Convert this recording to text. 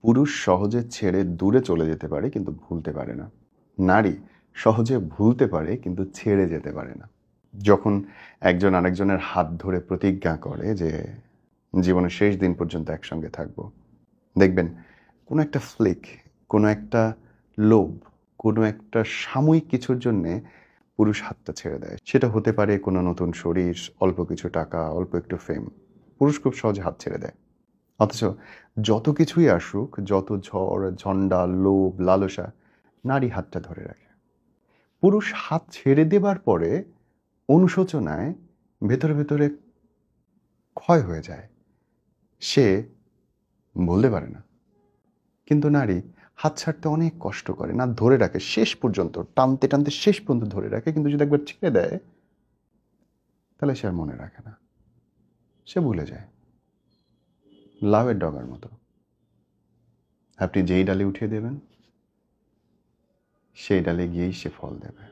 পুরুষ সহজে ছেড়ে দূরে চলে যেতে পারে কিন্তু ভুলতে পারে না। নারী সহজে ভুলতে পারে কিন্তু ছেড়ে যেতে পারে না। যখন একজন আরেকজনের হাত ধরে প্রতিজ্ঞা করে যে জীবনের শেষ দিন পর্যন্ত একসঙ্গে থাকবো, দেখবেন কোনো একটা ফ্লিক, কোনো একটা লোভ, কোনো একটা সাময়িক কিছুর জন্যে পুরুষ হাতটা ছেড়ে দেয়। সেটা হতে পারে কোনো নতুন শরীর, অল্প কিছু টাকা, অল্প একটু ফেম। পুরুষ খুব সহজে হাত ছেড়ে দেয়। অথচ যত কিছুই আসুক, যত ঝড় ঝঞ্ঝা, লোভ লালসা, নারী হাতটা ধরে রাখে। পুরুষ হাত ছেড়ে দেবার পরে অনুশোচনায় ভেতরে ভেতরে ক্ষয় হয়ে যায়, সে বলতে পারে না। কিন্তু নারী হাত ছাড়তে অনেক কষ্ট করে, না ধরে রাখে শেষ পর্যন্ত, টানতে টানতে শেষ পর্যন্ত ধরে রাখে। কিন্তু যদি একবার ছেড়ে দেয় তাহলে সে আর মনে রাখে না, সে ভুলে যায়। লাউয়ের ডগার মতো, আপনি যেই ডালে উঠিয়ে দেবেন সেই ডালে গিয়েই সে ফল দেবে।